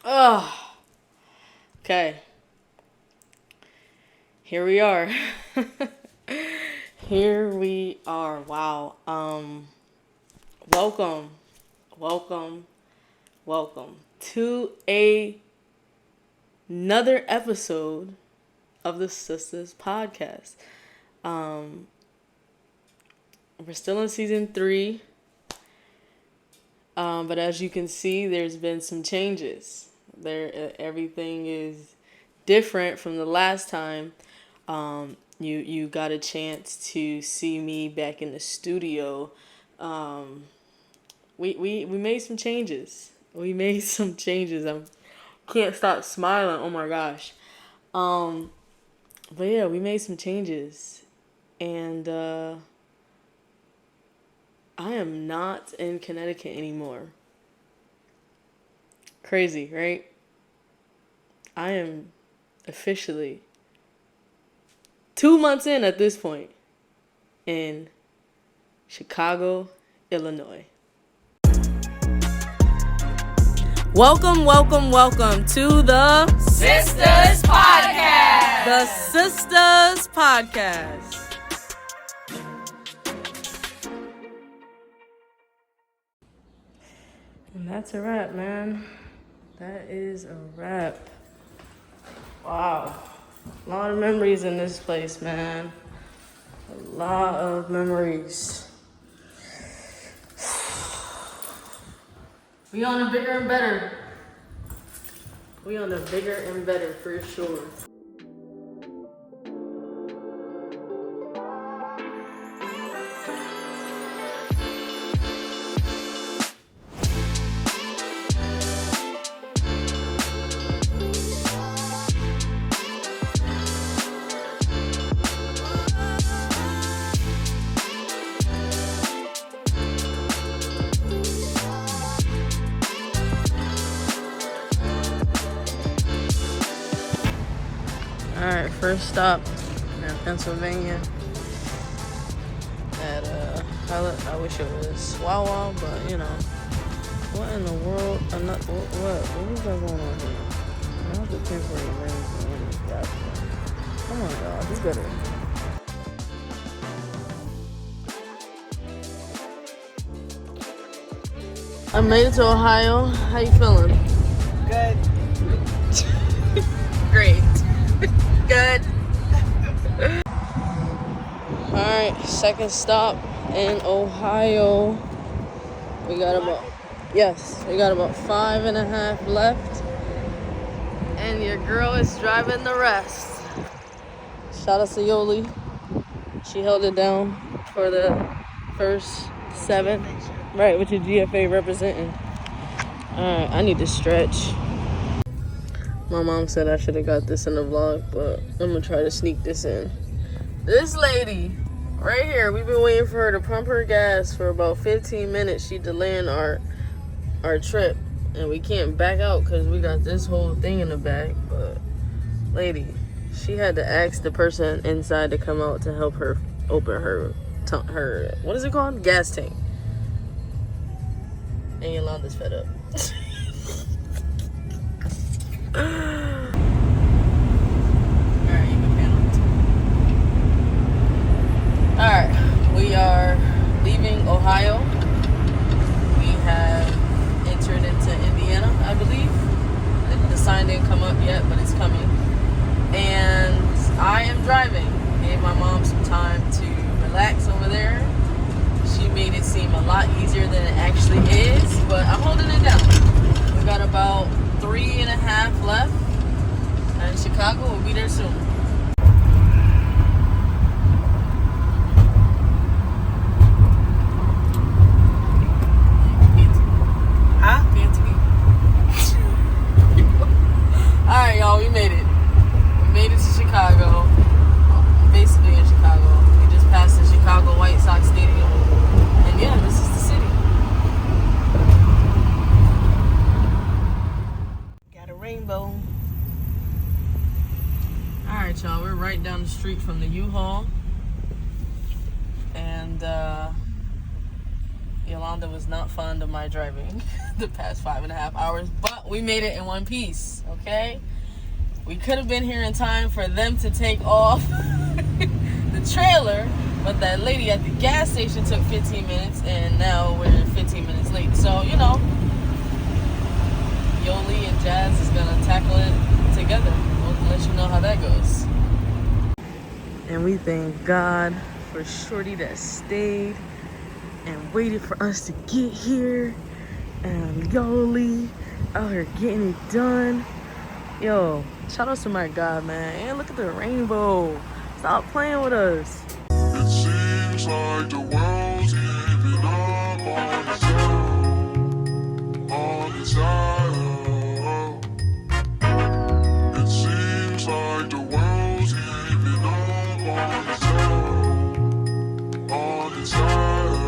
Oh, okay. Here we are. Here we are. Wow. Welcome, welcome, welcome to another episode of the Sisters Podcast. We're still in season 3. But as you can see, there's been some changes. Everything is different from the last time. You got a chance to see me back in the studio. We made some changes. I can't stop smiling. Oh my gosh. But yeah, we made some changes, and I am not in Connecticut anymore. Crazy, right? I am officially 2 months in at this point in Chicago, Illinois. Welcome to the Sisters Podcast. The Sisters Podcast. And that's a wrap, man. That is a wrap. Wow. A lot of memories in this place, man. A lot of memories. We on a bigger and better. We on a bigger and better for sure. Alright, first stop in Pennsylvania at I wish it was Wawa, but you know, what in the world? What is that going on here? I have to pay for your rings. Come on, y'all, do better. I made it to Ohio. How you feeling? Good. Great. Good. Alright, second stop in Ohio. We got about 5.5 left. And your girl is driving the rest. Shout out to Yoli. She held it down for the first 7. Right, with your GFA representing. Alright, I need to stretch. My mom said I should have got this in the vlog, but I'm gonna try to sneak this in. This lady, right here, we've been waiting for her to pump her gas for about 15 minutes. She delaying our trip, and we can't back out because we got this whole thing in the back. But lady, she had to ask the person inside to come out to help her open her what is it called? Gas tank. And Yolanda's fed up. Alright, we are leaving Ohio. We have entered into Indiana, I believe. The sign didn't come up yet, but it's coming. And I am driving. Gave my mom some time to relax over there. She made it seem a lot easier than it actually is, but I'm holding it down. We got about 3.5 left, and Chicago will be there soon. Alright, y'all, we made it. We made it to Chicago. Basically in Chicago. We just passed the Chicago White Sox Stadium. And yeah, this is the city. Got a rainbow. Alright, y'all, we're right down the street from the U-Haul. And Yolanda was not fond of my driving the past 5.5 hours, but we made it in one piece, okay? We could have been here in time for them to take off the trailer, but that lady at the gas station took 15 minutes, and now we're 15 minutes late. So, you know, Yoli and Jazz is going to tackle it together. We'll let you know how that goes. And we thank God for Shorty that stayed and waited for us to get here. And Yoli out here getting it done. Yo, shout out to my God, man. And look at the rainbow. Stop playing with us. It seems like the world's giving up on itself, on itself. It seems like the world's giving up on itself, on itself.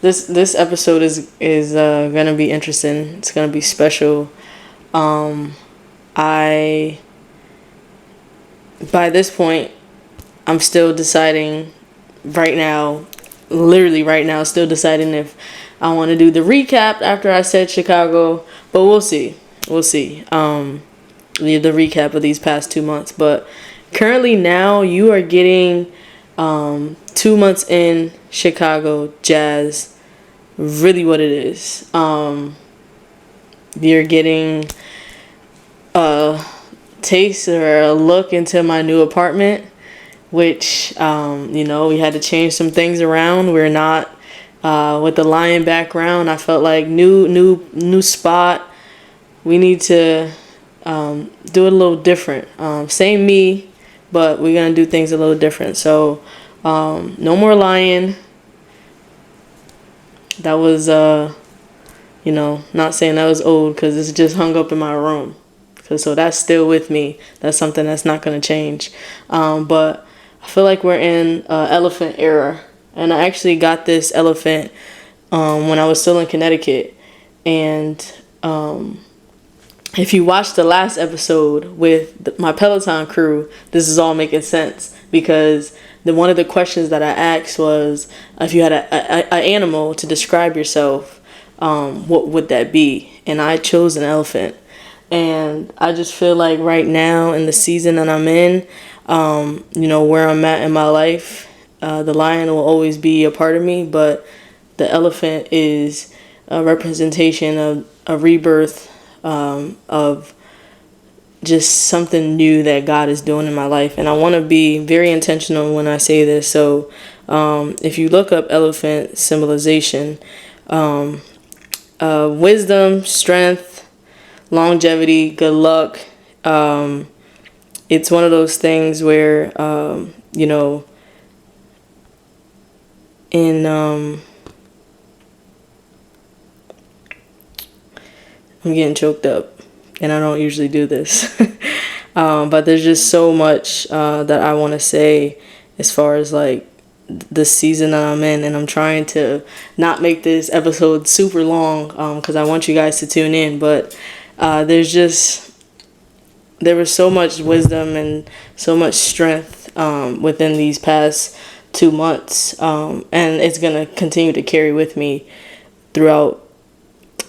This episode is gonna be interesting. It's gonna be special. By this point, I'm still deciding literally right now, still deciding if I want to do the recap after I said Chicago, but we'll see. The recap of these past 2 months, but currently now you are getting 2 months in Chicago Jazz. Really what it is. You're getting a taste or a look into my new apartment, which, we had to change some things around. We're not with the lion background. I felt like new spot. We need to do it a little different. Same me, but we're going to do things a little different. So no more lion. That was, not saying that was old because it's just hung up in my room. So that's still with me. That's something that's not going to change. But I feel like we're in elephant era. And I actually got this elephant when I was still in Connecticut. And if you watched the last episode with my Peloton crew, this is all making sense. Because one of the questions that I asked was, if you had an animal to describe yourself, what would that be? And I chose an elephant. And I just feel like right now in the season that I'm in, where I'm at in my life, the lion will always be a part of me, but the elephant is a representation of a rebirth, of just something new that God is doing in my life. And I want to be very intentional when I say this. So if you look up elephant symbolization, wisdom, strength, longevity, good luck, it's one of those things where, in I'm getting choked up, and I don't usually do this. But there's just so much that I want to say as far as like the season that I'm in, and I'm trying to not make this episode super long because I want you guys to tune in. But there was so much wisdom and so much strength within these past 2 months, and it's gonna continue to carry with me throughout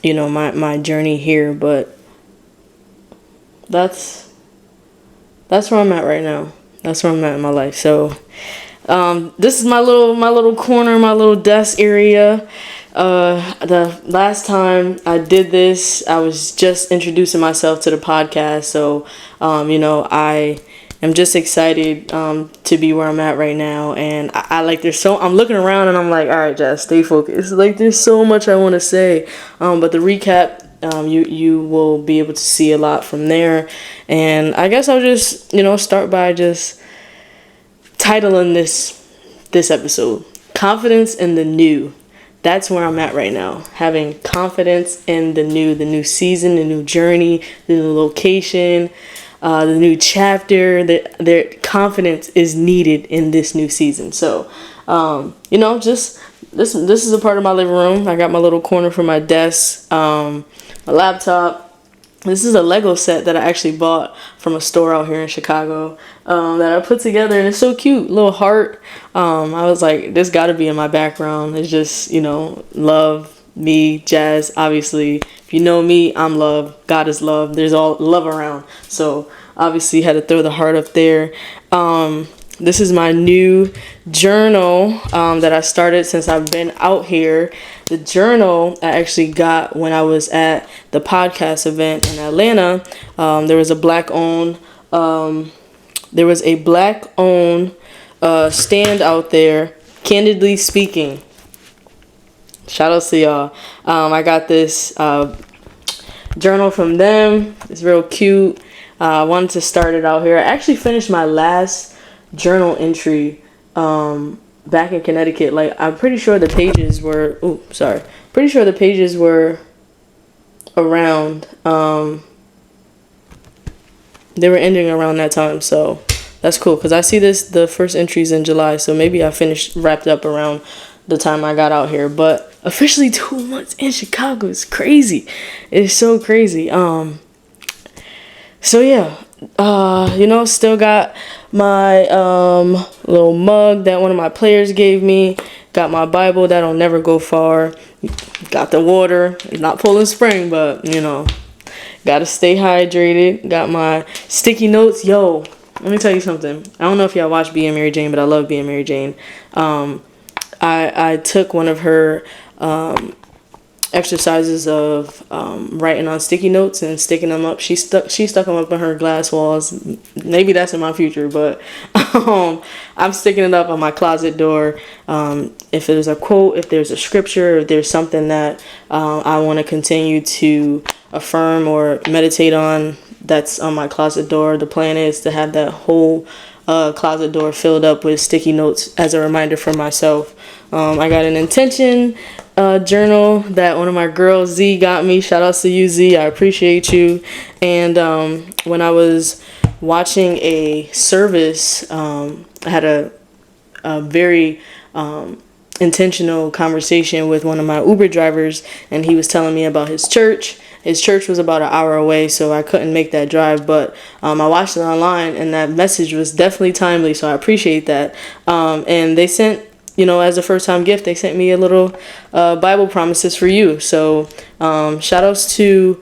my journey here. But that's where I'm at right now. That's where I'm at in my life. So this is my little corner, my little desk area. The last time I did this, I was just introducing myself to the podcast. So I am just excited to be where I'm at right now. And I like I'm looking around and I'm like, all right, Jess, stay focused. Like there's so much I want to say. But the recap, you will be able to see a lot from there. And I guess I'll just start by just titling this episode Confidence in the New. That's where I'm at right now, having confidence in the new season, the new journey, the new location, the new chapter. Their confidence is needed in this new season. So just this is a part of my living room. I got my little corner for my desk, my laptop. This is a Lego set that I actually bought from a store out here in Chicago that I put together, and it's so cute. Little heart. I was like, this got to be in my background. It's just, love, me, Jazz. Obviously, if you know me, I'm love. God is love. There's all love around. So obviously had to throw the heart up there. This is my new journal that I started since I've been out here. The journal I actually got when I was at the podcast event in Atlanta. There was a black-owned stand out there. Candidly Speaking. Shout out to y'all. I got this journal from them. It's real cute. I wanted to start it out here. I actually finished my last journal entry back in Connecticut. Like I'm pretty sure the pages were around they were ending around that time. So that's cool because I see the first entries in July, so maybe I wrapped up around the time I got out here. But officially 2 months in Chicago is crazy. It's so crazy. So yeah, still got my little mug that one of my players gave me. Got my Bible that'll never go far. Got the water. Not pulling spring, but gotta stay hydrated. Got my sticky notes. Yo, let me tell you something. I don't know if y'all watch Being Mary Jane, but I love Being Mary Jane. I took one of her exercises of writing on sticky notes and sticking them up. She stuck them up in her glass walls. Maybe that's in my future, but I'm sticking it up on my closet door. If there's a quote, if there's a scripture, if there's something that I want to continue to affirm or meditate on, that's on my closet door. The plan is to have that whole closet door filled up with sticky notes as a reminder for myself. I got an intention journal that one of my girls, Z, got me. Shout out to you, Z. I appreciate you. And when I was watching a service, I had a very intentional conversation with one of my Uber drivers, and he was telling me about his church. His church was about an hour away, so I couldn't make that drive, but I watched it online, and that message was definitely timely, so I appreciate that. And they sent, as a first-time gift, they sent me a little Bible promises for you. So shout-outs to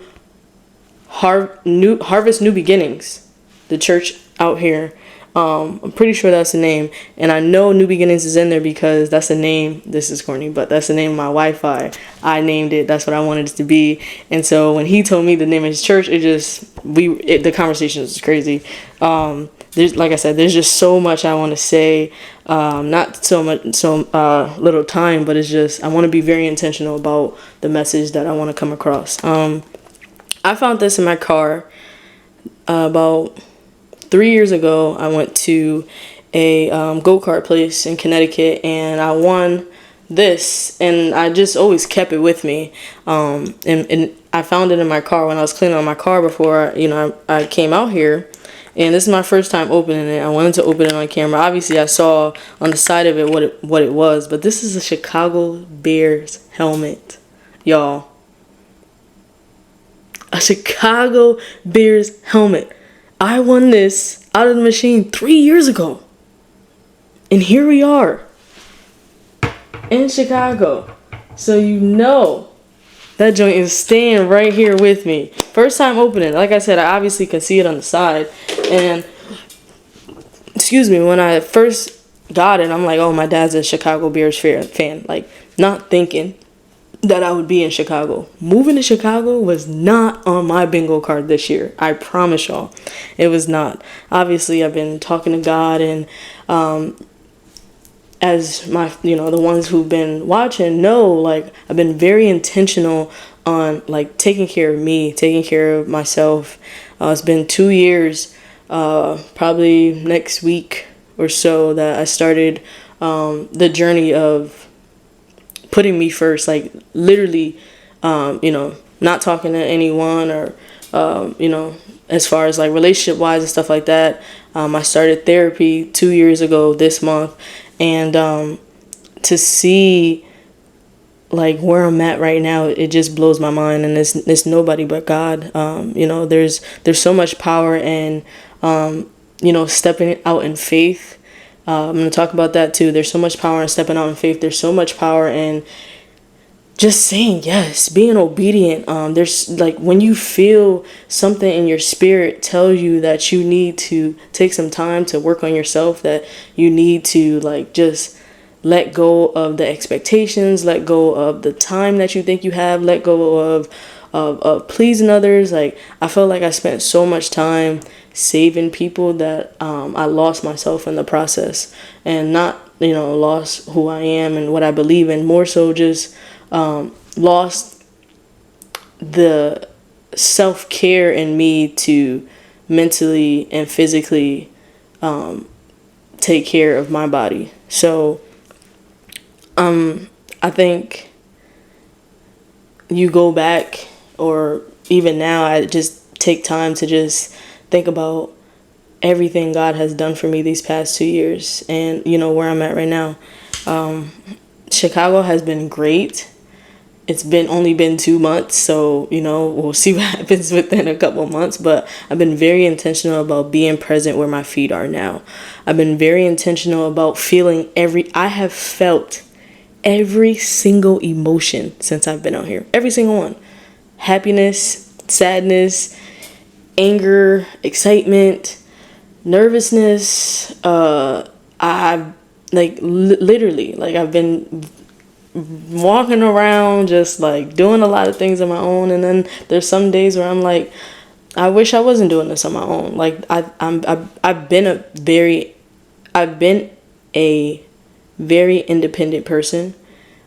Harvest New Beginnings, the church out here. I'm pretty sure that's the name, and I know New Beginnings is in there because that's the name. This is corny, but that's the name of my Wi-Fi. I named it. That's what I wanted it to be. And so when he told me the name of his church, the conversation was crazy. Like I said, there's just so much I want to say. Not so little time, but it's just I want to be very intentional about the message that I want to come across. I found this in my car about 3 years ago, I went to a go-kart place in Connecticut, and I won this, and I just always kept it with me. And I found it in my car when I was cleaning out my car before, I came out here. And this is my first time opening it. I wanted to open it on camera. Obviously, I saw on the side of it what it was, but this is a Chicago Bears helmet, y'all. A Chicago Bears helmet. I won this out of the machine 3 years ago. And here we are in Chicago. So that joint is staying right here with me. First time opening. Like I said, I obviously can see it on the side. And, when I first got it, I'm like, oh, my dad's a Chicago Bears fan. Like, not thinking that I would be in Chicago. Moving to Chicago was not on my bingo card this year. I promise y'all. It was not. Obviously, I've been talking to God, and as my, the ones who've been watching know, like, I've been very intentional on, like, taking care of me, taking care of myself. It's been 2 years, probably next week or so, that I started the journey of putting me first, like, literally, not talking to anyone, or, as far as, like, relationship wise and stuff like that. I started therapy 2 years ago this month, and to see, like, where I'm at right now, it just blows my mind. And it's nobody but God. There's so much power in stepping out in faith. I'm going to talk about that too. There's so much power in stepping out in faith. There's so much power in just saying yes, being obedient. There's, like, when you feel something in your spirit tell you that you need to take some time to work on yourself, that you need to, like, just let go of the expectations, let go of the time that you think you have, let go of pleasing others. Like, I felt like I spent so much time saving people that I lost myself in the process, and not, lost who I am and what I believe in, more so just lost the self-care in me to mentally and physically take care of my body. So I think you go back, or even now, I just take time to just think about everything God has done for me these past 2 years, and where I'm at right now. Chicago has been great. It's only been 2 months, so we'll see what happens within a couple months. But I've been very intentional about being present where my feet are now. I've been very intentional about feeling I have felt every single emotion since I've been out here. Every single one. Happiness, sadness, anger, excitement, nervousness. I've, like, literally, like, I've been walking around just, like, doing a lot of things on my own, and then there's some days where I'm like, I wish I wasn't doing this on my own. Like, I've been a very independent person.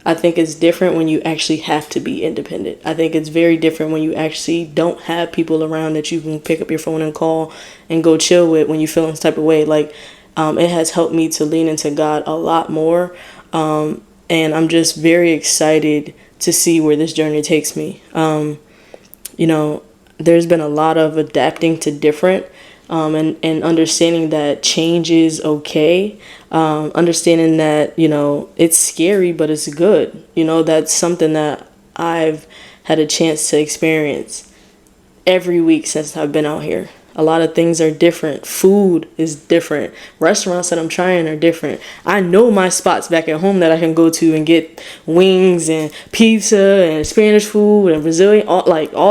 I think it's different when you actually have to be independent. I think it's very different when you actually don't have people around that you can pick up your phone and call and go chill with when you feel this type of way. Like, it has helped me to lean into God a lot more. And I'm just very excited to see where this journey takes me. There's been a lot of adapting to different, and understanding that change is okay. Understanding that, it's scary, but it's good. That's something that I've had a chance to experience every week since I've been out here. A lot of things are different. Food is different. Restaurants that I'm trying are different. I know my spots back at home that I can go to and get wings and pizza and Spanish food and Brazilian, all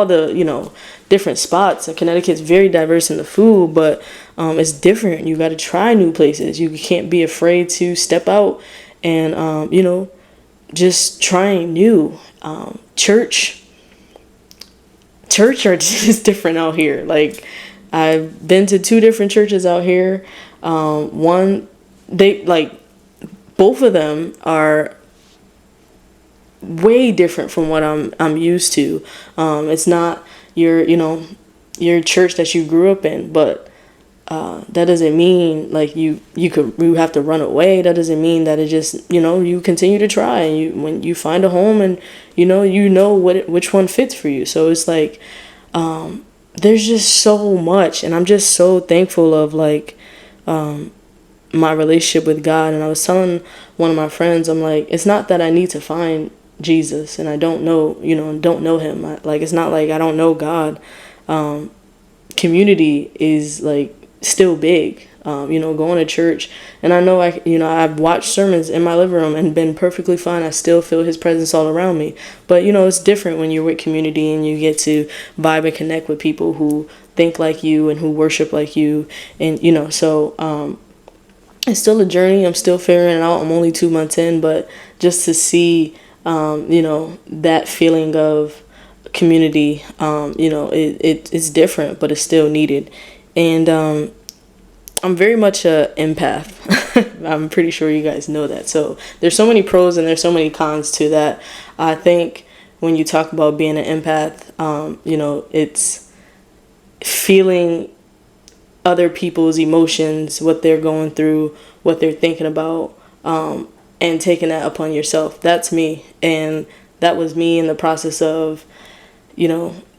the, different spots. And Connecticut's very diverse in the food, but it's different. You got to try new places. You can't be afraid to step out and, just trying new. Church are just different out here. Like, I've been to 2 different churches out here. Both of them are way different from what I'm used to. It's not your church that you grew up in, but that doesn't mean like you have to run away. That doesn't mean that it just, you continue to try, and when you find a home, and which one fits for you. So it's like, there's just so much, and I'm just so thankful of like my relationship with God. And I was telling one of my friends, I'm like, it's not that I need to find Jesus and I don't know him. Like, it's not like I don't know God. Community is like still big. Going to church, and I know I've watched sermons in my living room and been perfectly fine. I still feel his presence all around me. But it's different when you're with community and you get to vibe and connect with people who think like you and who worship like you. And so it's still a journey. I'm still figuring it out. I'm only 2 months in, but just to see that feeling of community, it's different, but it's still needed. And I'm very much a empath. I'm pretty sure you guys know that. So there's so many pros and there's so many cons to that. I think when you talk about being an empath, it's feeling other people's emotions, what they're going through, what they're thinking about, and taking that upon yourself. That's me. And that was me in the process of,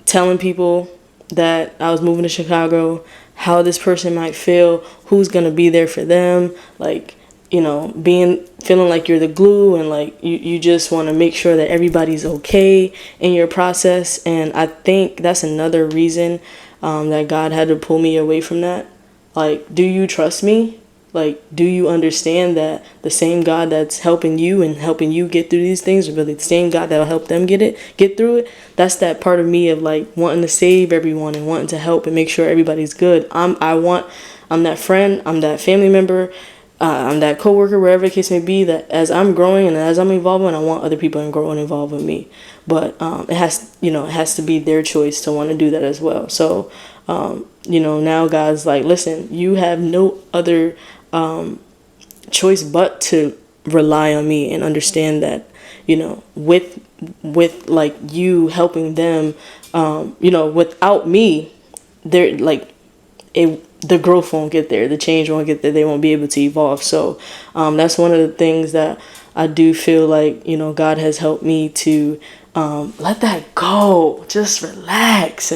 telling people that I was moving to Chicago, how this person might feel, who's going to be there for them, like, feeling like you're the glue, and like you just want to make sure that everybody's okay in your process. And I think that's another reason that God had to pull me away from that. Like, do you trust me? Like, do you understand that the same God that's helping you and helping you get through these things is really the same God that'll help them get through it? That's that part of me of like wanting to save everyone and wanting to help and make sure everybody's good. I'm that friend, I'm that family member, I'm that coworker, wherever the case may be, that as I'm growing and as I'm evolving, I want other people to grow and evolve with me. But it has to be their choice to want to do that as well. So now God's like, listen, you have no other choice but to rely on me and understand that, with like you helping them, without me, they're like, the growth won't get there, the change won't get there, they won't be able to evolve. So that's one of the things that I do feel like, God has helped me to let that go, just relax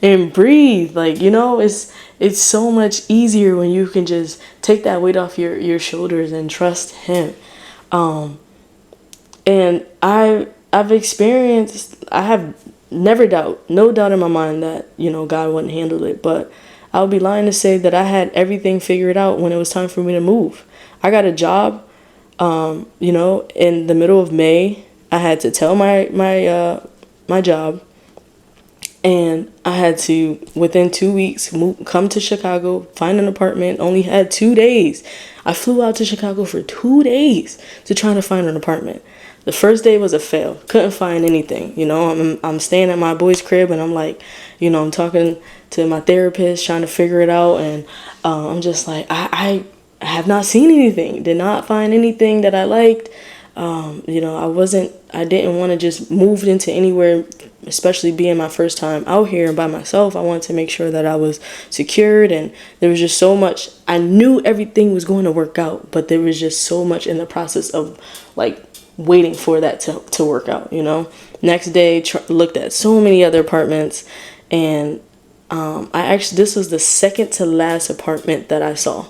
and breathe. Like, it's so much easier when you can just take that weight off your shoulders and trust him. And I've experienced, I have no doubt in my mind that, God wouldn't handle it. But I would be lying to say that I had everything figured out when it was time for me to move. I got a job, in the middle of May. I had to tell my job, and I had to, within 2 weeks, come to Chicago, find an apartment. Only had 2 days. I flew out to Chicago for 2 days to try to find an apartment. The first day was a fail. Couldn't find anything. I'm staying at my boy's crib, and I'm like, I'm talking to my therapist, trying to figure it out, and I'm just like, I have not seen anything. Did not find anything that I liked. I didn't want to just move into anywhere, especially being my first time out here and by myself. I wanted to make sure that I was secured, and there was just so much. I knew everything was going to work out, but there was just so much in the process of like waiting for that to work out, Next day, looked at so many other apartments, and this was the second to last apartment that I saw.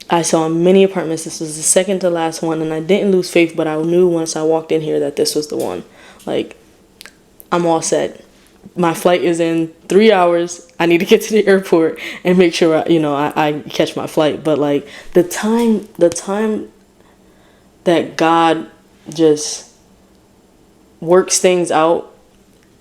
I saw many apartments. This was the second to last one, and I didn't lose faith, but I knew once I walked in here that this was the one. Like, I'm all set. My flight is in 3 hours. I need to get to the airport and make sure I catch my flight. But like the time that God just works things out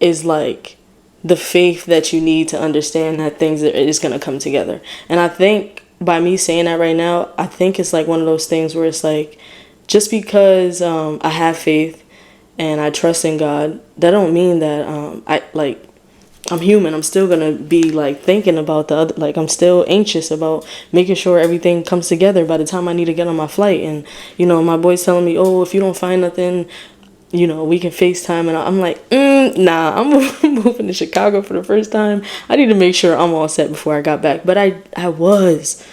is like the faith that you need to understand that things is going to come together. And I think by me saying that right now, I think it's like one of those things where it's like, just because I have faith and I trust in God, that don't mean that I'm human. I'm still gonna be like thinking about the other, like I'm still anxious about making sure everything comes together by the time I need to get on my flight. And my boy's telling me, oh, if you don't find nothing, we can FaceTime. And I'm like, nah, I'm moving to Chicago for the first time. I need to make sure I'm all set before I got back. But I was.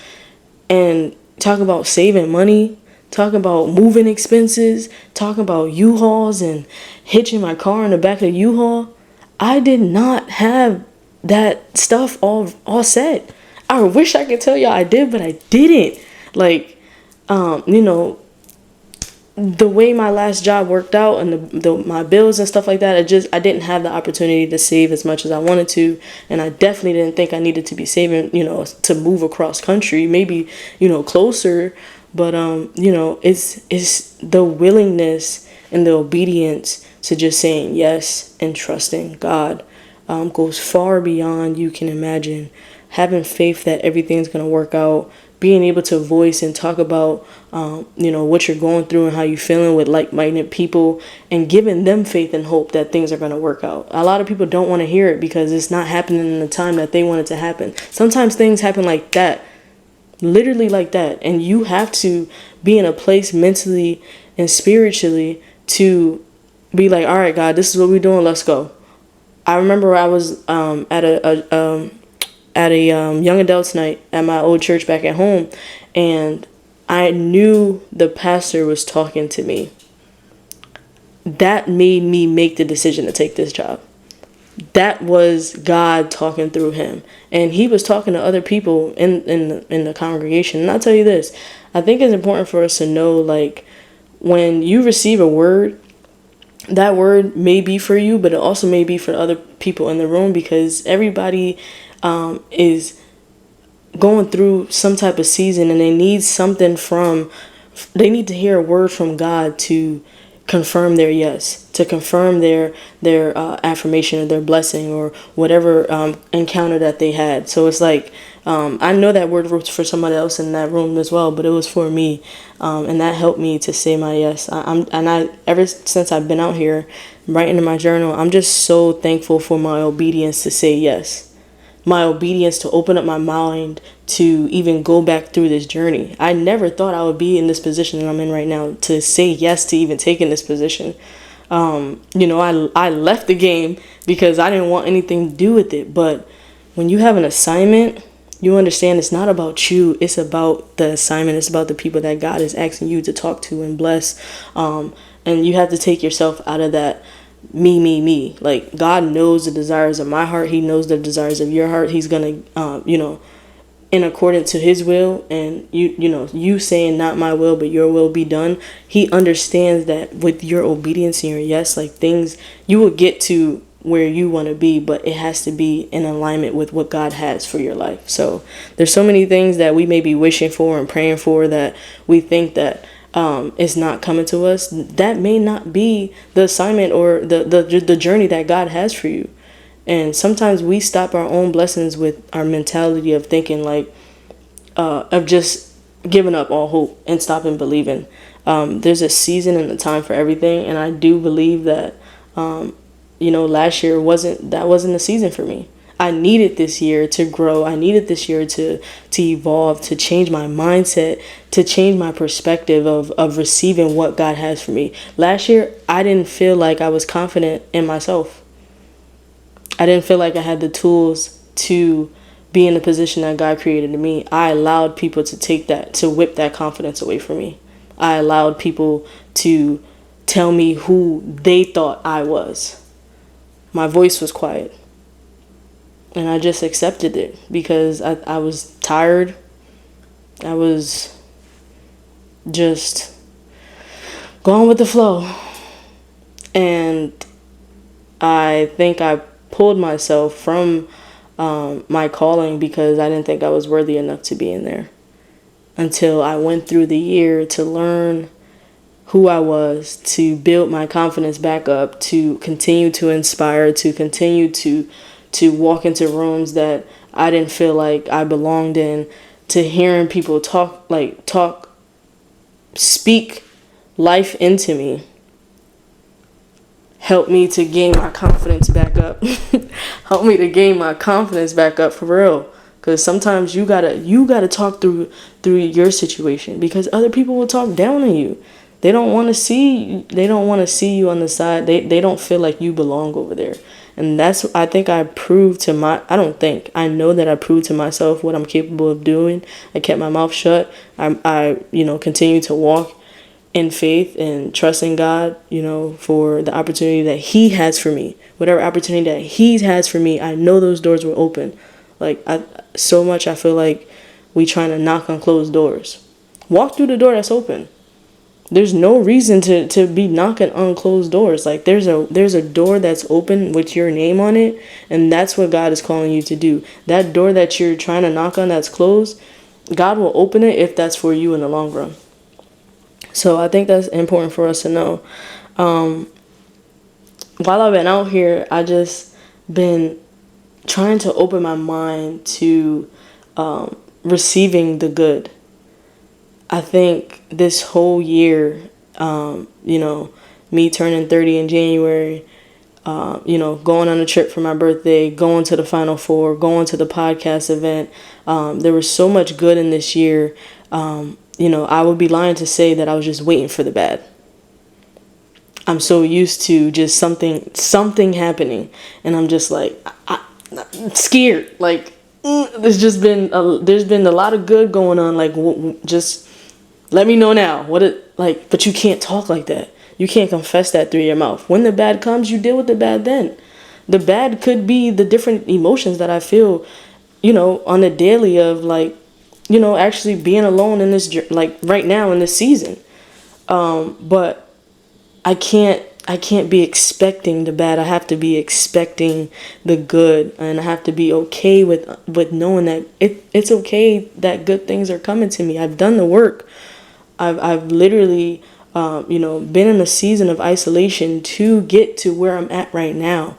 And talk about saving money, talk about moving expenses, talk about U-Hauls and hitching my car in the back of U-Haul. I did not have that stuff all set. I wish I could tell y'all I did, but I didn't. Like, the way my last job worked out and my bills and stuff like that, I didn't have the opportunity to save as much as I wanted to, and I definitely didn't think I needed to be saving, to move across country, maybe, closer, but it's the willingness and the obedience to just saying yes and trusting God goes far beyond you can imagine. Having faith that everything's going to work out, being able to voice and talk about, what you're going through and how you're feeling with like-minded people, and giving them faith and hope that things are going to work out. A lot of people don't want to hear it because it's not happening in the time that they want it to happen. Sometimes things happen like that, literally like that. And you have to be in a place mentally and spiritually to be like, all right, God, this is what we're doing. Let's go. I remember I was at a young adults night at my old church back at home, and I knew the pastor was talking to me. That made me make the decision to take this job. That was God talking through him, and he was talking to other people in the congregation. And I'll tell you this, I think it's important for us to know, like, when you receive a word, that word may be for you, but it also may be for other people in the room, because everybody is going through some type of season, and they need to hear a word from God to confirm their yes, to confirm their affirmation or their blessing or whatever encounter that they had. So it's like, I know that word was for somebody else in that room as well, but it was for me, and that helped me to say my yes. Ever since I've been out here writing in my journal, I'm just so thankful for my obedience to say yes. My obedience to open up my mind to even go back through this journey. I never thought I would be in this position that I'm in right now, to say yes to even taking this position. I left the game because I didn't want anything to do with it. But when you have an assignment, you understand it's not about you. It's about the assignment. It's about the people that God is asking you to talk to and bless. And you have to take yourself out of that me. Like, God knows the desires of my heart. He knows the desires of your heart. He's gonna in accordance to his will, and you saying not my will but your will be done. He understands that with your obedience and your yes, like, things, you will get to where you want to be, but it has to be in alignment with what God has for your life. So there's so many things that we may be wishing for and praying for that we think that is not coming to us. That may not be the assignment or the journey that God has for you. And sometimes we stop our own blessings with our mentality of thinking, like, of just giving up all hope and stopping believing. There's a season and a time for everything, and I do believe that last year wasn't the season for me. I needed this year to grow. I needed this year to evolve, to change my mindset, to change my perspective of receiving what God has for me. Last year, I didn't feel like I was confident in myself. I didn't feel like I had the tools to be in the position that God created in me. I allowed people to whip that confidence away from me. I allowed people to tell me who they thought I was. My voice was quiet. And I just accepted it because I was tired. I was just going with the flow. And I think I pulled myself from my calling because I didn't think I was worthy enough to be in there. Until I went through the year to learn who I was, to build my confidence back up, to continue to inspire, to continue to walk into rooms that I didn't feel like I belonged in, to hearing people speak life into me, helped me to gain my confidence back up. Helped me to gain my confidence back up for real. Because sometimes you gotta talk through your situation, because other people will talk down on you. they don't want to see you on the side. They don't feel like you belong over there. And that's, I think I proved to I know that I proved to myself what I'm capable of doing. I kept my mouth shut. I continue to walk in faith and trust in God, for the opportunity that He has for me. Whatever opportunity that He has for me, I know those doors will open. Like, I feel like we trying to knock on closed doors. Walk through the door that's open. There's no reason to be knocking on closed doors. Like, there's a door that's open with your name on it, and that's what God is calling you to do. That door that you're trying to knock on that's closed, God will open it if that's for you in the long run. So I think that's important for us to know. While I've been out here, I just been trying to open my mind to receiving the good. I think this whole year, me turning 30 in January, going on a trip for my birthday, going to the Final Four, going to the podcast event. There was so much good in this year. I would be lying to say that I was just waiting for the bad. I'm so used to just something happening, and I'm just like, I'm scared. Like, there's been a lot of good going on. Like, just let me know now. But you can't talk like that. You can't confess that through your mouth. When the bad comes, you deal with the bad then. The bad could be the different emotions that I feel, on a daily of actually being alone in this, like right now in this season. But I can't be expecting the bad. I have to be expecting the good, and I have to be okay with knowing that it's okay that good things are coming to me. I've done the work. I've literally, been in a season of isolation to get to where I'm at right now.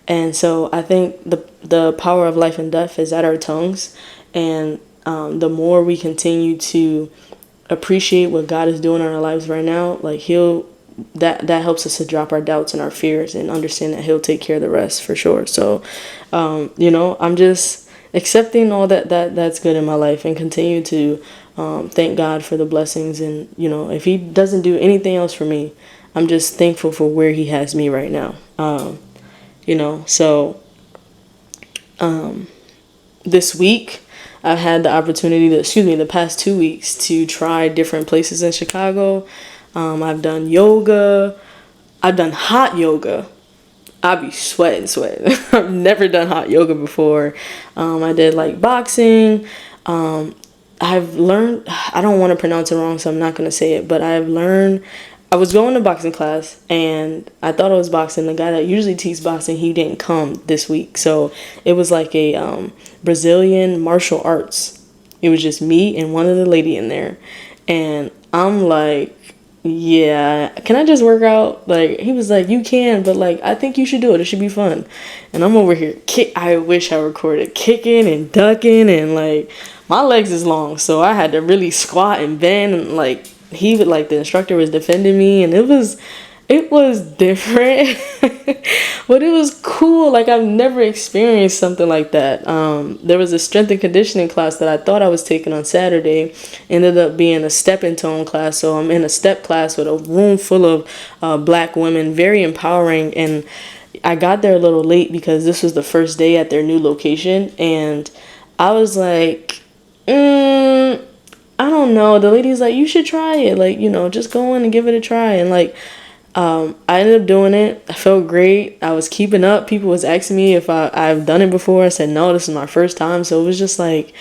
And so I think the power of life and death is at our tongues. And the more we continue to appreciate what God is doing in our lives right now, like that helps us to drop our doubts and our fears and understand that He'll take care of the rest for sure. So, I'm just accepting all that's good in my life and continue to thank God for the blessings. And, if He doesn't do anything else for me, I'm just thankful for where He has me right now. This week I've had the opportunity the past 2 weeks to try different places in Chicago. I've done yoga. I've done hot yoga. I be sweating. I've never done hot yoga before. I did like boxing. I've learned, I don't want to pronounce it wrong, so I'm not going to say it, but I was going to boxing class and I thought I was boxing. The guy that usually teaches boxing, he didn't come this week. So it was like a Brazilian martial arts. It was just me and one other lady in there. And I'm like, yeah, can I just work out? Like, he was like, you can, but like, I think you should do it. It should be fun. And I'm over here, I wish I recorded kicking and ducking, and like, my legs is long, so I had to really squat and bend, and like, the instructor was defending me, and it was different, but it was cool. Like, I've never experienced something like that. There was a strength and conditioning class that I thought I was taking on Saturday, ended up being a stepping tone class. So I'm in a step class with a room full of Black women, very empowering. And I got there a little late because this was the first day at their new location, and I was like, I don't know. The lady's like, you should try it. Like, just go in and give it a try. And like, I ended up doing it. I felt great. I was keeping up. People was asking me if I've done it before. I said, no, this is my first time. So it was just like,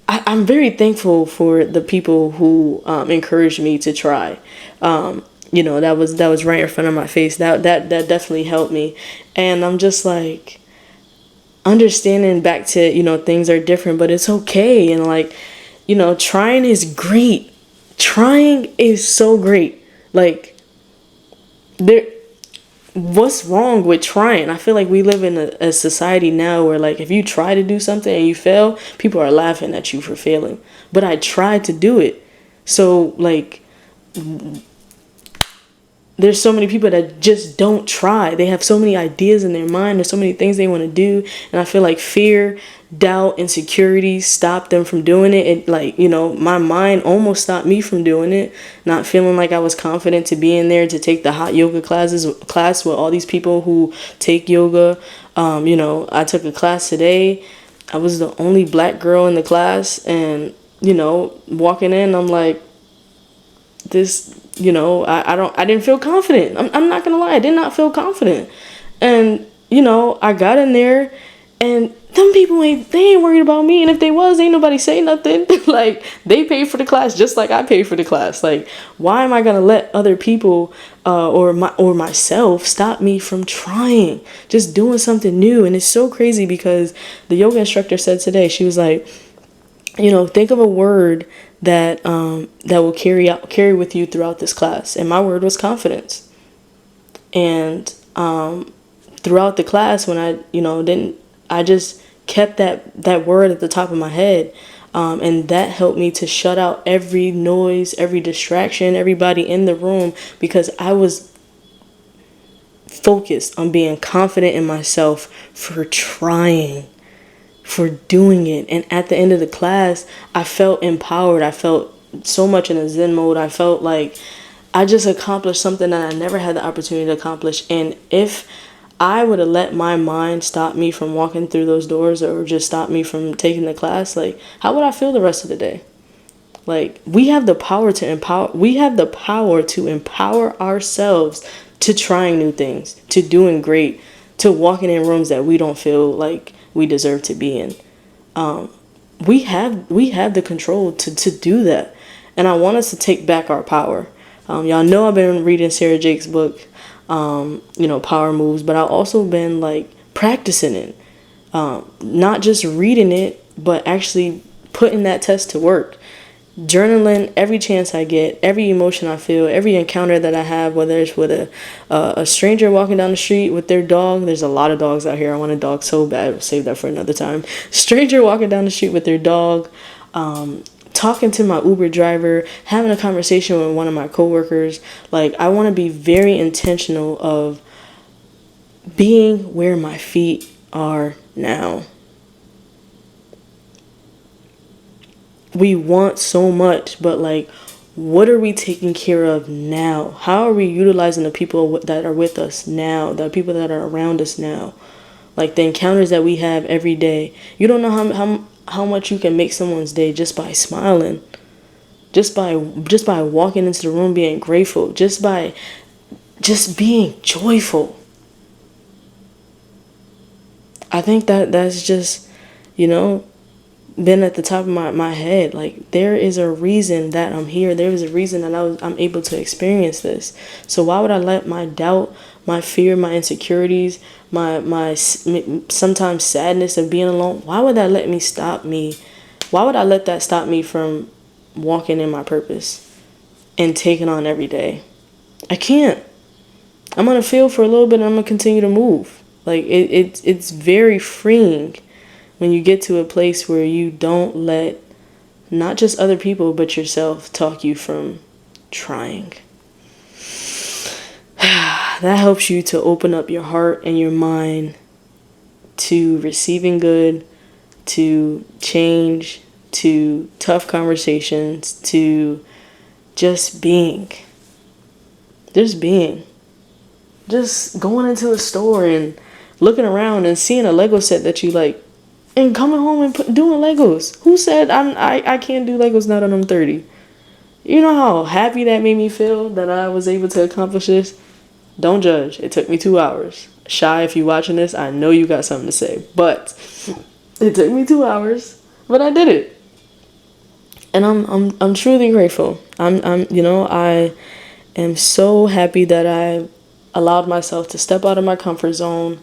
I'm very thankful for the people who encouraged me to try. That was right in front of my face. That definitely helped me. And I'm just like, understanding back to, things are different, but it's okay. And like, trying is great. Trying is so great. Like, what's wrong with trying? I feel like we live in a society now where like, if you try to do something and you fail, people are laughing at you for failing. But I tried to do it. So like, there's so many people that just don't try. They have so many ideas in their mind. There's so many things they want to do. And I feel like fear, doubt, insecurity stop them from doing it. It like, my mind almost stopped me from doing it. Not feeling like I was confident to be in there to take the hot yoga class with all these people who take yoga. I took a class today. I was the only black girl in the class, and, walking in, I'm like, this, I didn't feel confident. I'm not gonna lie, I did not feel confident. And I got in there, and them people they ain't worried about me. And if they was, ain't nobody say nothing. Like, they paid for the class just like I paid for the class. Like, why am I gonna let other people or myself stop me from trying, just doing something new? And it's so crazy because the yoga instructor said today, she was like, think of a word that will carry with you throughout this class. And my word was confidence. And throughout the class, when I just kept that word at the top of my head. And that helped me to shut out every noise, every distraction, everybody in the room, because I was focused on being confident in myself for trying, for doing it. And at the end of the class, I felt empowered. I felt so much in a Zen mode. I felt like I just accomplished something that I never had the opportunity to accomplish. And if I would have let my mind stop me from walking through those doors, or just stop me from taking the class, like, how would I feel the rest of the day? Like, we have the power to empower ourselves to trying new things, to doing great, to walking in rooms that we don't feel like we deserve to be in. We have the control to do that. And I want us to take back our power. Y'all know I've been reading Sarah Jake's book, Power Moves, but I've also been like practicing it. Not just reading it, but actually putting that test to work. Journaling every chance I get, every emotion I feel, every encounter that I have, whether it's with a stranger walking down the street with their dog. There's a lot of dogs out here. I want a dog so bad. I'll save that for another time. Stranger walking down the street with their dog, talking to my Uber driver, having a conversation with one of my coworkers. Like, I want to be very intentional of being where my feet are now. We want so much, but like, what are we taking care of now? How are we utilizing the people that are with us now, the people that are around us now? Like, the encounters that we have every day. You don't know how much you can make someone's day just by smiling, just by walking into the room being grateful, just being joyful. I think that's just, been at the top of my head. Like, there is a reason that I'm here. There is a reason that I'm able to experience this. So why would I let my doubt, my fear, my insecurities, my sometimes sadness of being alone, why would that stop me? Why would I let that stop me from walking in my purpose and taking on every day? I can't. I'm gonna feel for a little bit, and I'm gonna continue to move. Like, it's very freeing when you get to a place where you don't let not just other people but yourself talk you from trying. That helps you to open up your heart and your mind to receiving good, to change, to tough conversations, to just being. Just being. Just going into a store and looking around and seeing a Lego set that you like, and coming home and doing Legos. Who said I can't do Legos now that I'm 30? You know how happy that made me feel that I was able to accomplish this? Don't judge. It took me 2 hours. Shy, if you watching this, I know you got something to say. But it took me 2 hours, but I did it. And I'm truly grateful. I am so happy that I allowed myself to step out of my comfort zone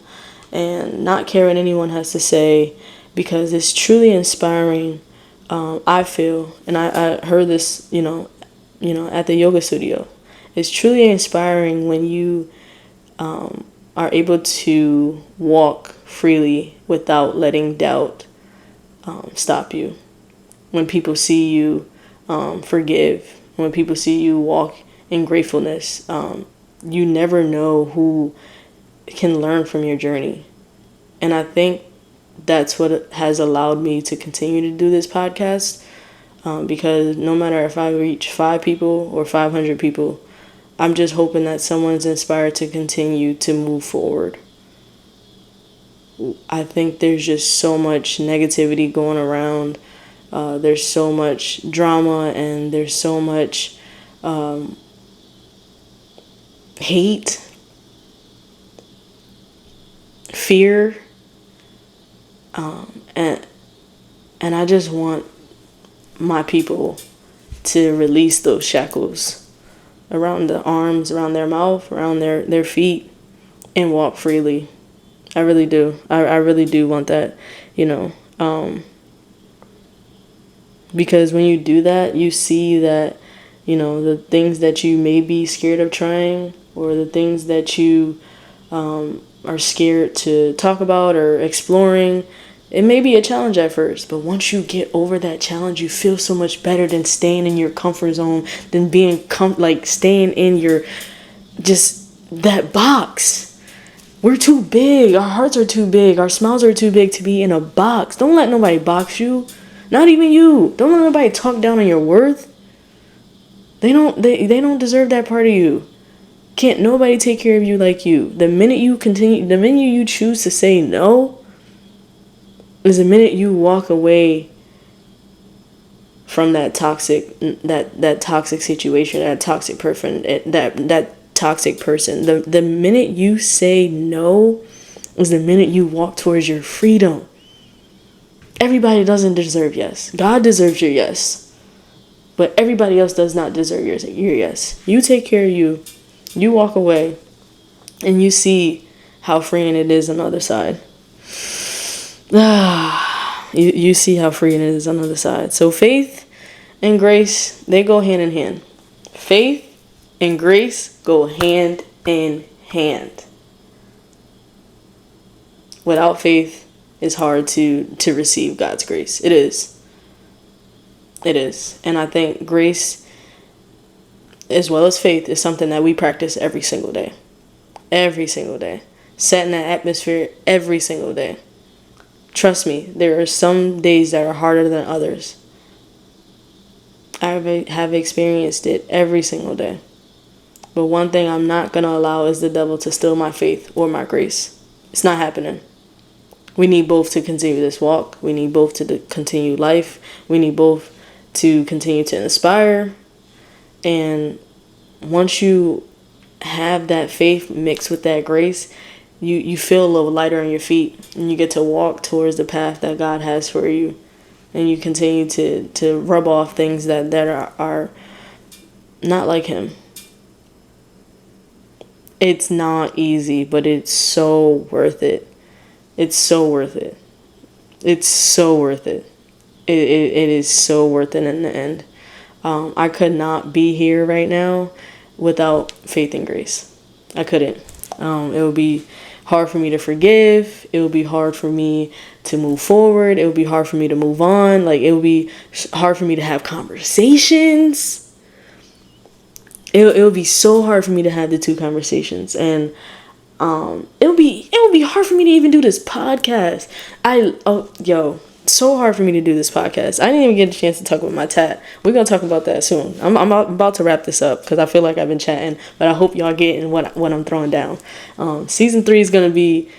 and not care what anyone has to say, because it's truly inspiring. I feel, and I heard this, at the yoga studio. It's truly inspiring when you are able to walk freely without letting doubt stop you. When people see you forgive, when people see you walk in gratefulness, you never know who can learn from your journey. And I think that's what has allowed me to continue to do this podcast. Because no matter if I reach 5 people or 500 people, I'm just hoping that someone's inspired to continue to move forward. I think there's just so much negativity going around. There's so much drama, and there's so much hate, fear, and I just want my people to release those shackles around the arms, around their mouth, around their feet, and walk freely. I really do. I really do want that, because when you do that, you see that, the things that you may be scared of trying, or the things that you are scared to talk about or exploring, it may be a challenge at first, but once you get over that challenge, you feel so much better than staying in your comfort zone, than being staying in your, just that box. We're too big. Our hearts are too big. Our smiles are too big to be in a box. Don't let nobody box you. Not even you. Don't let nobody talk down on your worth. They don't deserve that part of you. Can't nobody take care of you like you. The minute you choose to say no, is the minute you walk away from that toxic situation, that toxic person, that toxic person. The minute you say no is the minute you walk towards your freedom. Everybody doesn't deserve yes. God deserves your yes, but everybody else does not deserve your yes. You take care of you. You walk away, and you see how freeing it is on the other side. You see how freeing it is on the other side. So faith and grace, they go hand in hand. Faith and grace go hand in hand. Without faith, it's hard to receive God's grace. It is. And I think grace, as well as faith, is something that we practice every single day. Every single day. Setting that atmosphere every single day. Trust me, there are some days that are harder than others. I have experienced it every single day. But one thing I'm not going to allow is the devil to steal my faith or my grace. It's not happening. We need both to continue this walk. We need both to continue life. We need both to continue to inspire. And once you have that faith mixed with that grace, you feel a little lighter on your feet, and you get to walk towards the path that God has for you. And you continue to rub off things that are not like him. It's not easy, but it's so worth it. It's so worth it. It's so worth it. It is so worth it in the end. I could not be here right now without faith and grace. I couldn't. It would be hard for me to forgive. It would be hard for me to move forward. It would be hard for me to move on. It would be hard for me to have conversations. It would be so hard for me to have the 2 conversations. And it would be hard for me to even do this podcast. So hard for me to do this podcast. I didn't even get a chance to talk with my tat. We're gonna talk about that soon. I'm about to wrap this up because I feel like I've been chatting, but I hope y'all getting what I'm throwing down. Season 3 is gonna be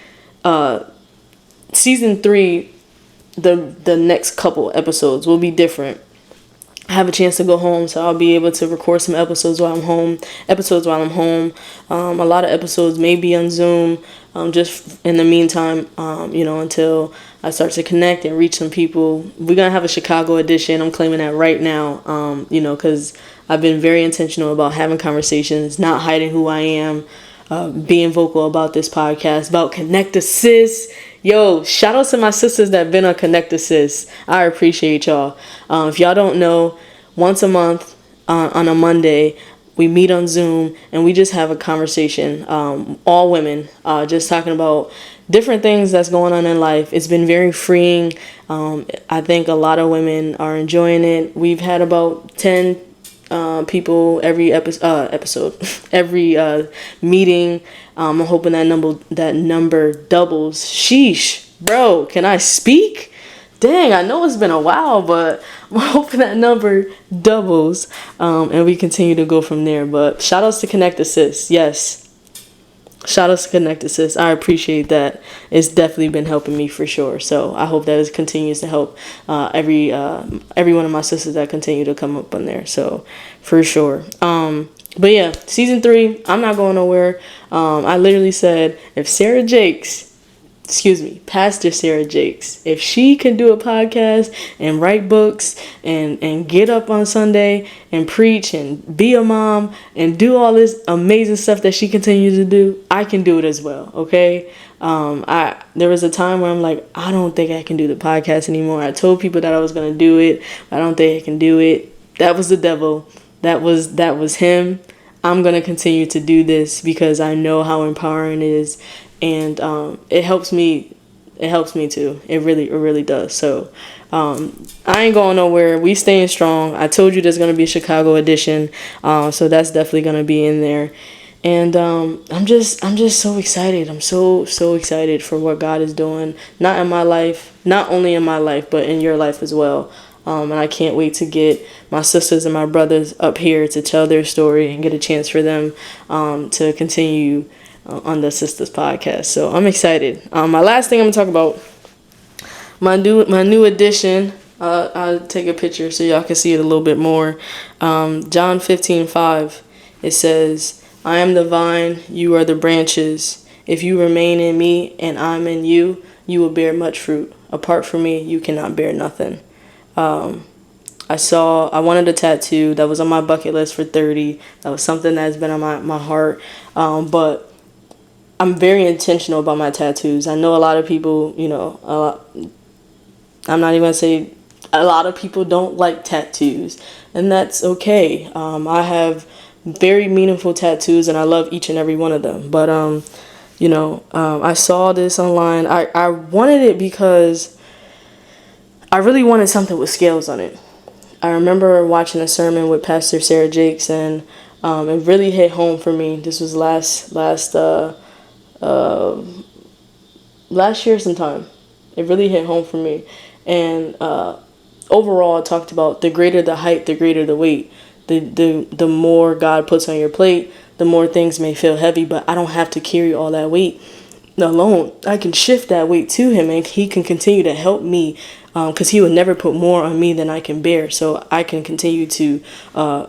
season 3. The next couple episodes will be different. I have a chance to go home, so I'll be able to record some episodes while I'm home. A lot of episodes may be on Zoom, just in the meantime, until I start to connect and reach some people. We're going to have a Chicago edition. I'm claiming that right now, because I've been very intentional about having conversations, not hiding who I am, being vocal about this podcast, about Connect Assist. Yo, shout out to my sisters that been on Connect Assist. I appreciate y'all. If y'all don't know, once a month on a Monday, we meet on Zoom and we just have a conversation, all women, just talking about different things that's going on in life. It's been very freeing. I think a lot of women are enjoying it. We've had about 10 people every episode, every meeting. I'm hoping that number doubles. Sheesh, bro, can I speak? Dang, I know it's been a while, but I'm hoping that number doubles, and we continue to go from there. But shout outs to Connect Assist. Yes. Shout outs to Connect Assist. I appreciate that. It's definitely been helping me for sure. So I hope that it continues to help every one of my sisters that continue to come up on there. So for sure. But yeah, season 3, I'm not going nowhere. I literally said if Pastor Sarah Jakes, if she can do a podcast and write books and get up on Sunday and preach and be a mom and do all this amazing stuff that she continues to do, I can do it as well. Okay. There was a time where I'm like, I don't think I can do the podcast anymore. I told people that I was going to do it. I don't think I can do it. That was the devil. That was him. I'm going to continue to do this because I know how empowering it is. And it helps me too. It really does. So I ain't going nowhere. We staying strong. I told you there's gonna be a Chicago edition, so that's definitely gonna be in there. And I'm just so excited. I'm so excited for what God is doing, not only in my life, but in your life as well. And I can't wait to get my sisters and my brothers up here to tell their story and get a chance for them to continue on the Sisters podcast. So I'm excited. My last thing I'm gonna talk about, my new addition. I'll take a picture so y'all can see it a little bit more. John 15:5. It says, I am the vine, you are the branches. If you remain in me and I'm in you, you will bear much fruit. Apart from me, you cannot bear nothing. I wanted a tattoo that was on my bucket list for 30. That was something that's been on my heart. But I'm very intentional about my tattoos. I know a lot of people, I'm not even going to say a lot of people don't like tattoos, and that's okay. I have very meaningful tattoos, and I love each and every one of them. But, I saw this online. I wanted it because I really wanted something with scales on it. I remember watching a sermon with Pastor Sarah Jakes, and it really hit home for me. This was last year sometime. It really hit home for me. And overall, it talked about the greater the height, the greater the weight. The more God puts on your plate, the more things may feel heavy, but I don't have to carry all that weight alone. I can shift that weight to him, and he can continue to help me, because he would never put more on me than I can bear. So I can continue to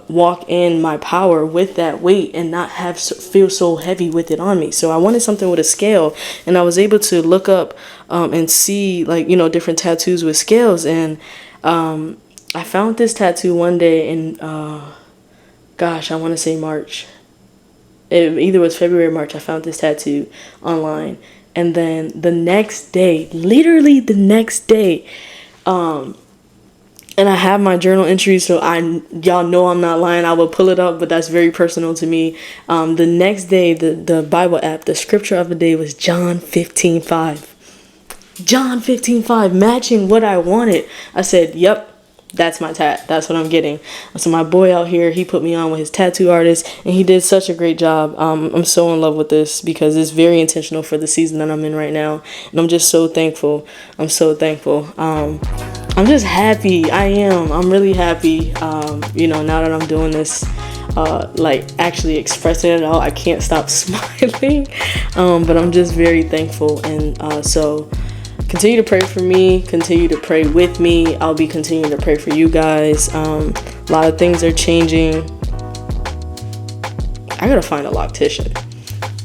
walk in my power with that weight and not feel so heavy with it on me. So I wanted something with a scale, and I was able to look up and see different tattoos with scales. And I found this tattoo one day in I want to say March. It either was February or March. I found this tattoo online, and then the next day, literally the next day, and I have my journal entries, so y'all know I'm not lying. I will pull it up, but that's very personal to me. The next day, the Bible app, the scripture of the day was John 15:5. John 15:5, matching what I wanted. I said, yep. That's my tat. That's what I'm getting. So my boy out here, he put me on with his tattoo artist, and he did such a great job. I'm so in love with this because it's very intentional for the season that I'm in right now, and I'm just so thankful. I'm so thankful. I'm just happy. I am. I'm really happy. Now that I'm doing this, actually expressing it all, I can't stop smiling. But I'm just very thankful, and so. Continue to pray for me. Continue to pray with me. I'll be continuing to pray for you guys. A lot of things are changing. I gotta find a loctician.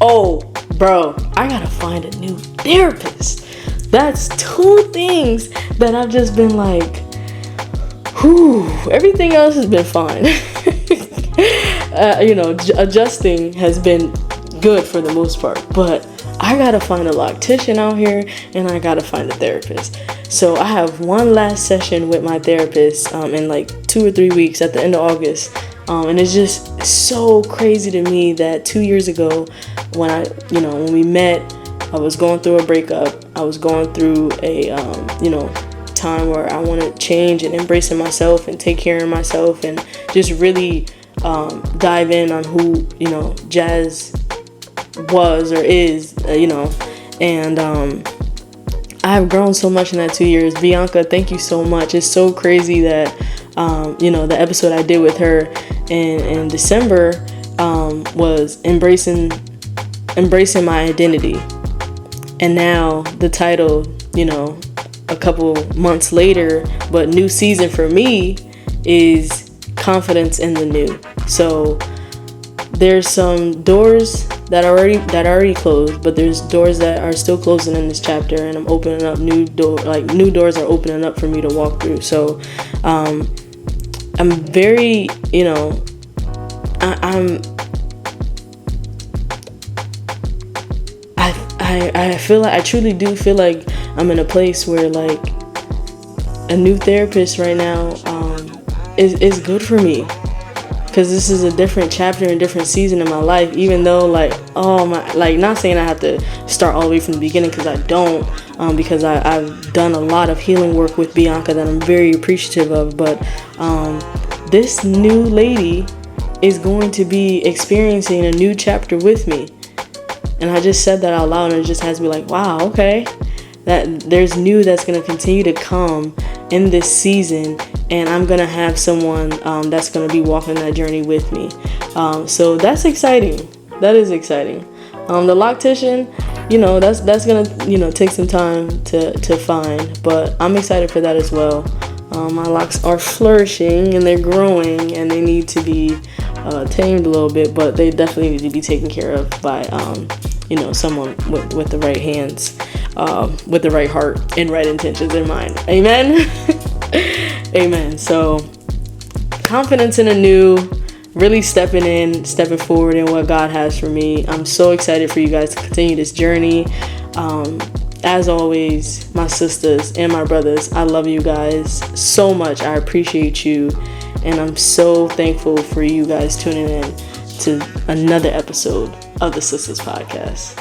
Oh, bro, I gotta find a new therapist. That's 2 things that I've just been like, whew. Everything else has been fine. Adjusting has been good for the most part, but I gotta find a loctician out here, and I gotta find a therapist. So I have one last session with my therapist in 2 or 3 weeks at the end of August. And it's just so crazy to me that 2 years ago, when we met, I was going through a breakup. I was going through a time where I want to change and embracing myself and take care of myself and just really dive in on who, Jazz was or is, and I've grown so much in that 2 years. Bianca, thank you so much. It's so crazy that, the episode I did with her in December was embracing my identity. And now the title, a couple months later, but new season for me is Confidence in the New. So there's some doors that already closed, but there's doors that are still closing in this chapter, and I'm opening up new doors are opening up for me to walk through. So I'm very, I feel like I truly do feel like I'm in a place where like a new therapist right now is good for me, because this is a different chapter and different season in my life. Even though not saying I have to start all the way from the beginning, because I don't, because I've done a lot of healing work with Bianca that I'm very appreciative of. But this new lady is going to be experiencing a new chapter with me. And I just said that out loud, and it just has me like, wow, okay. That there's new that's going to continue to come in this season, and I'm going to have someone that's going to be walking that journey with me. So that's exciting. That is exciting. The loctician, that's going to, take some time to find, but I'm excited for that as well. My locks are flourishing and they're growing, and they need to be tamed a little bit, but they definitely need to be taken care of by someone with the right hands, with the right heart and right intentions in mind. Amen. Amen. So confidence in a new, really stepping forward in what God has for me. I'm so excited for you guys to continue this journey. As always, my sisters and my brothers, I love you guys so much. I appreciate you, and I'm so thankful for you guys tuning in to another episode of the Sisters Podcast.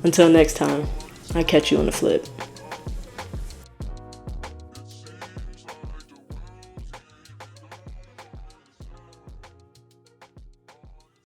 Until next time, I catch you on the flip.